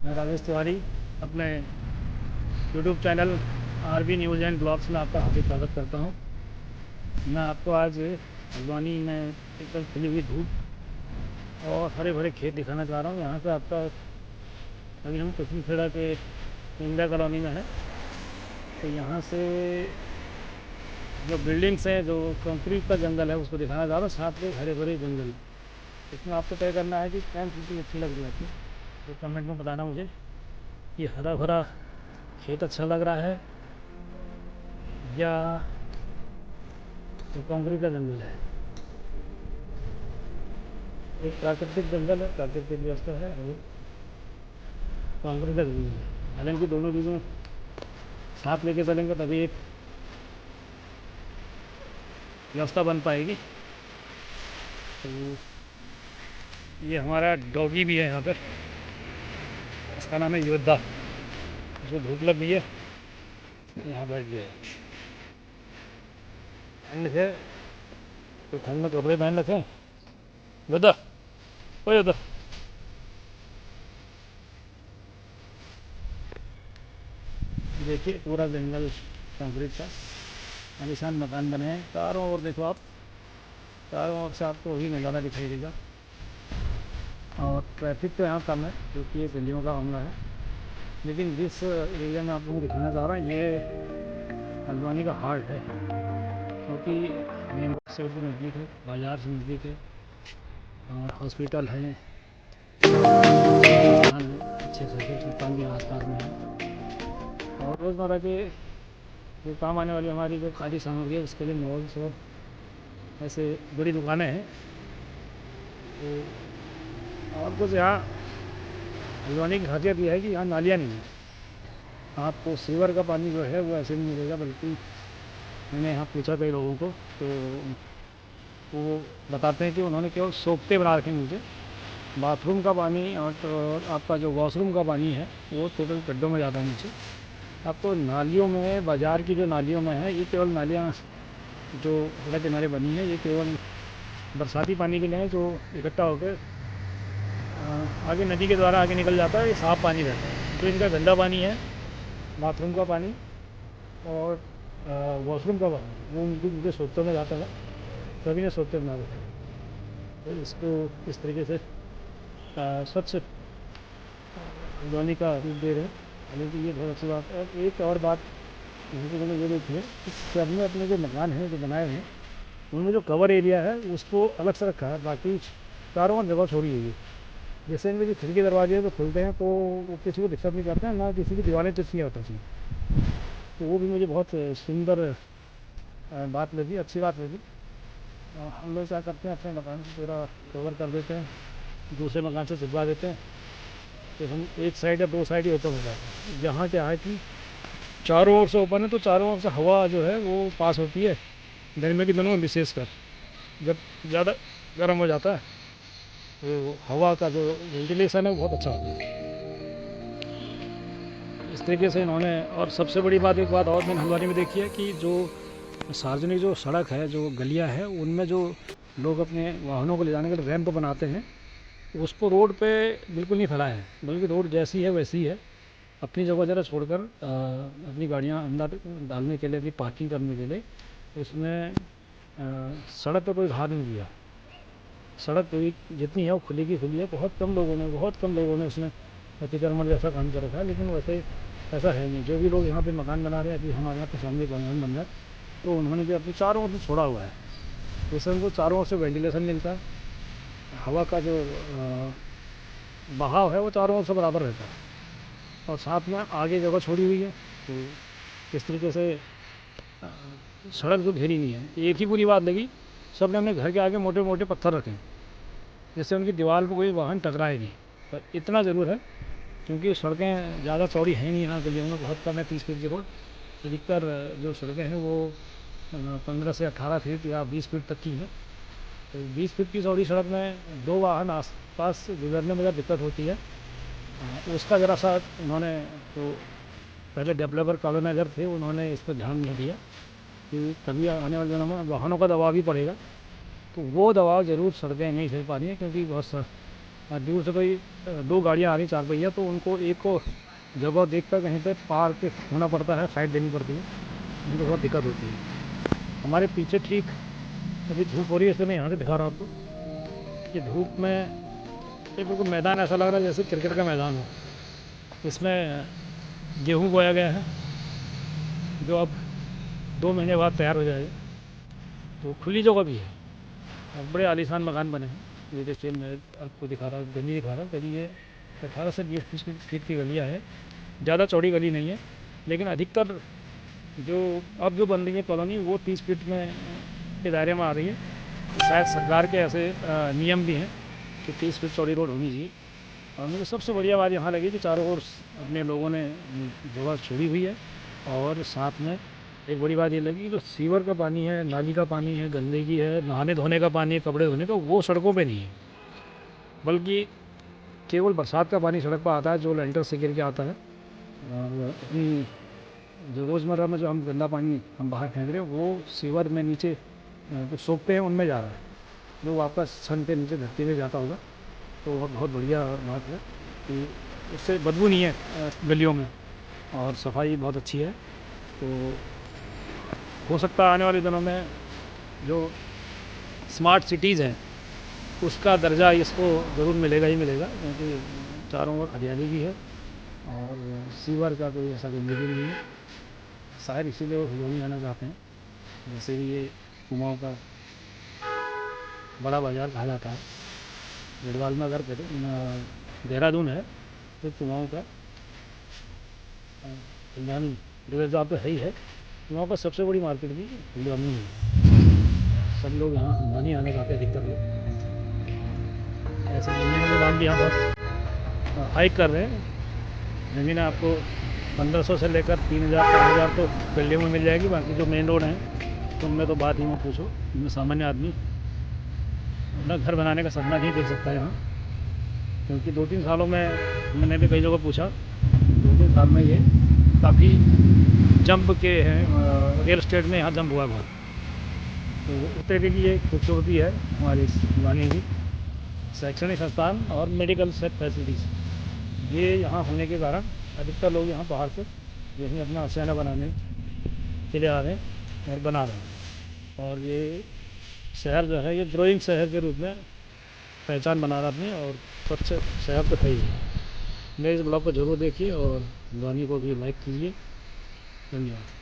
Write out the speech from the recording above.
मैं राजेश तिवारी अपने YouTube channel RB news and blogs में आपका हार्दिक स्वागत करता हूँ। मैं आपको आज हल्द्वानी में एकदम खिली हुई धूप और हरे भरे खेत दिखाना चाह रहा हूँ। यहाँ पे आपका अभी हम कुसुमखेड़ा के इंडिया कॉलोनी में है, तो यहाँ से जो बिल्डिंग्स हैं, जो कंक्रीट का जंगल है, उसको दिखाना चाह रहा हूँ, साथ में हरे भरे जंगल। इसमें आपको तय करना है कि कौन सी चीज़ अच्छी लग रही है आपको, तो कमेंट में बताना मुझे। ये हरा भरा खेत अच्छा लग रहा है या ये कंक्रीट का जंगल है। एक प्राकृतिक जंगल है, प्राकृतिक व्यवस्था है, और कंक्रीट का जंगल है। हालांकि दोनों चीज़ों साथ लेके चलेंगे तभी एक व्यवस्था बन पाएगी। तो ये हमारा डॉगी भी है यहाँ पर, इसका नाम है योद्धा। उसको भूख लग गई है, यहाँ बैठ गया है। ठंड है तो ठंड में कपड़े पहन रखे हैं। योद्धा, ओ योद्धा। देखिए पूरा जंगल कंक्रीट का, आलीशान मकान बने हैं चारों ओर। देखो आप, चारों ओर से आपको वही नज़ारा दिखाई देगा। और ट्रैफिक तो यहाँ कम है क्योंकि ये दिल्लियों का मामला है। लेकिन जिस एरिया में आप लोगों को दिखाना चाह रहा हूँ, ये हल्द्वानी का हार्ट है, क्योंकि मेन रोड से भी नज़दीक है, बाज़ार से नज़दीक है, और हॉस्पिटल है, अच्छे से अस्पताल भी आस पास में है। और रोज़मर्रा के जो काम आने वाली हमारी जो खादी सामग्री है, उसके लिए मॉल्स और ऐसे बड़ी दुकानें हैं। तो और कुछ यहाँ हल्द्वानी की खासियत यह है कि यहाँ नालियाँ नहीं हैं। आपको सीवर का पानी जो है वो ऐसे नहीं मिलेगा, बल्कि मैंने यहाँ पूछा कई लोगों को, तो वो बताते हैं कि उन्होंने केवल सोखते बना रखे नीचे। बाथरूम का पानी और तो आपका जो वॉशरूम का पानी है वो टोटल गड्ढों में जाता है नीचे। आपको नालियों में, बाज़ार की जो नालियों में है, ये केवल नालियाँ जो सड़क किनारे बनी है, ये केवल बरसाती पानी के लिए है, जो इकट्ठा होकर आगे नदी के द्वारा आगे निकल जाता है। ये साफ़ पानी रहता है। जो इनका गंदा पानी है, बाथरूम का पानी और वॉशरूम का पानी, वो उनके सोतों में जाता है। सभी ने सोते बना रखे हैं। तो इसको इस तरीके से स्वच्छ हल्द्वानी का रूप दे रहे हैं। हालांकि ये बहुत अच्छी बात है। एक और बात ये देखिए कि सब में अपने जो मकान हैं जो बनाए हैं, उनमें जो कवर एरिया है उसको अलग से रखा है, बाकी चारों ओर जगह छोड़ी हुई है। जैसे इनमें जो खिड़की दरवाजे तो खुलते हैं तो वो किसी को दिक्कत नहीं करते हैं, ना किसी की दीवारें चिपकी होती हैं। तो वो भी मुझे बहुत सुंदर बात लगी, अच्छी बात लगी। हम लोग क्या करते हैं, अपने मकान को पूरा कवर कर देते हैं, दूसरे मकान से चिपका देते हैं, तो हम एक साइड या दो साइड ही ओपन हो जाते हैं। जहाँ क्या है कि चारों ओर से ओपन है, तो चारों ओर से हवा जो है वो पास होती है। गर्मी के दिनों में विशेषकर जब ज़्यादा गर्म हो जाता है, तो हवा का जो वेंटिलेशन है वो बहुत अच्छा होता है। इस तरीके से इन्होंने, और सबसे बड़ी बात, एक बात और मैंने हल्द्वानी में देखी है कि जो सार्वजनिक जो सड़क है, जो गलियां हैं, उनमें जो लोग अपने वाहनों को ले जाने के लिए रैंप बनाते हैं, उसको रोड पे बिल्कुल नहीं फैलाया है, बल्कि रोड जैसी है वैसी है। अपनी जगह ज़रा छोड़कर अपनी गाड़ियाँ अंदर डालने के लिए, अपनी पार्किंग करने के लिए उसमें सड़क पर कोई घात नहीं दिया। सड़क तो जितनी है वो खुली की खुली है। बहुत कम लोगों ने उसमें अतिक्रमण जैसा काम कर रखा है, लेकिन वैसे ऐसा है नहीं। जो भी लोग यहाँ पे मकान बना रहे हैं, अभी हमारे यहाँ पे सामने मकान बन रहा है, तो उन्होंने भी अपनी चारों ओर से छोड़ा हुआ है, जिससे उनको चारों ओर से वेंटिलेशन मिलता है। हवा का जो बहाव है वो चारों ओर से बराबर रहता है, और साथ में आगे जगह छोड़ी हुई है। तो इस तरीके से अ, सड़क तो घेरी नहीं है। एक ही बुरी बात लगी, सब ने अपने घर के आगे मोटे मोटे पत्थर रखे हैं, जिससे उनकी दीवार पर कोई वाहन टकराए नहीं। पर इतना ज़रूर है, क्योंकि सड़कें ज़्यादा चौड़ी हैं नहीं यहाँ गलियों में, बहुत कम है 30 फीट की रोड। अधिकतर जो सड़कें हैं वो 15 से 18 फीट या 20 फीट तक की है। तो 20 फीट की चौड़ी सड़क में दो वाहन आस पास गुजरने में ज़रा दिक्कत होती है। उसका ज़रा सा उन्होंने, तो पहले डेवलपर कॉलोनाइजर थे, उन्होंने इस पर ध्यान नहीं दिया कि कभी आने वाले दिनों में वाहनों का दबाव भी पड़ेगा। तो वो दबाव ज़रूर सड़कें नहीं झेल पा रही हैं, क्योंकि बहुत दूर से कोई दो गाड़ियाँ आ रही चार पहिया, तो उनको एक को जगह देख कर कहीं पे पार के होना पड़ता है, साइड देनी पड़ती है, उनको बहुत दिक्कत होती है। हमारे पीछे ठीक अभी धूप हो रही है, इसलिए मैं यहाँ से दिखा रहा हूँ आपको कि धूप में ये बिल्कुल मैदान ऐसा लग रहा है जैसे क्रिकेट का मैदान हो। इसमें गेहूँ बोया गया है जो अब 2 महीने बाद तैयार हो जाएगा। तो खुली जगह भी है और बड़े आलीशान मकान बने हैं। ये जैसे मैं आपको दिखा रहा हूँ, गली दिखा रहा हूँ, गली ये 18 से 20 फीट की गलियाँ है, ज़्यादा चौड़ी गली नहीं है। लेकिन अधिकतर जो अब जो बन रही है कॉलोनी वो 30 फीट में के दायरे में आ रही है। शायद सरकार के ऐसे नियम भी हैं कि 30 फीट चौड़ी रोड होनी चाहिए। और मुझे सबसे बढ़िया बात यहाँ लगी कि चारों ओर अपने लोगों ने जगह छोड़ी हुई है। और साथ में एक बड़ी बात ये लगी जो सीवर का पानी है, नाली का पानी है, गंदगी है, नहाने धोने का पानी है, कपड़े धोने का, वो सड़कों पे नहीं है, बल्कि केवल बरसात का पानी सड़क पर आता है जो लेंटर से गिर के आता है। और जो रोज़मर्रा में जो हम गंदा पानी हम बाहर फेंक रहे हैं वो सीवर में नीचे जो सोखते हैं उनमें जा रहा है, जो वापस सन के नीचे धरती में जाता होगा। तो वो बहुत बढ़िया बात है कि इससे बदबू नहीं है गलियों में, और सफाई बहुत अच्छी है। तो हो सकता है आने वाले दिनों में जो स्मार्ट सिटीज़ हैं उसका दर्जा इसको ज़रूर मिलेगा ही मिलेगा, क्योंकि चारों ओर हरियाली भी है और सीवर का कोई ऐसा गंदगी नहीं है। शायद इसीलिए वो हिलोनी आना चाहते हैं। जैसे भी ये कुमाऊँ का बड़ा बाज़ार कहा जाता है, गढ़वाल में अगर देहरादून है तो कुमाऊँ का हिंदानी रिवेजा तो है ही है। कुमाऊँ का सबसे बड़ी मार्केट भी हिंदानी है। सब लोग यहाँ हिंदानी आने जाते हैं अधिकतर लोग। ऐसे ज़मीनों के दाम भी यहाँ बहुत हाइक कर रहे हैं। ज़मीन आपको 1500 से लेकर 3000 4000 तो बिल्डिंग में मिल जाएगी। बाकी जो मेन रोड हैं तो उनमें तो बात ही मत पूछो, उनमें सामान्य आदमी अपना घर बनाने का सपना नहीं देख सकता है यहाँ। क्योंकि 2-3 सालों में मैंने भी कई जगह पूछा, 2-3 साल में ये काफ़ी जंप के हैं, रियल इस्टेट में यहाँ जंप हुआ बहुत। तो उस तरीके की ये खूबसूरती है हमारी इस वाणी की। शैक्षणिक संस्थान और मेडिकल फैसिलिटीज़ ये यहाँ होने के कारण अधिकतर लोग यहाँ बाहर से यहीं अपना आशियाना बनाने के लिए आ रहे हैं और बना रहे हैं। और ये शहर जो है ये ग्रोइंग शहर के रूप में पहचान बना रहा अपनी, और स्वच्छ शहर तो है ही। मेरे इस ब्लॉग को जरूर देखिए और ध्वनि को भी लाइक कीजिए। धन्यवाद।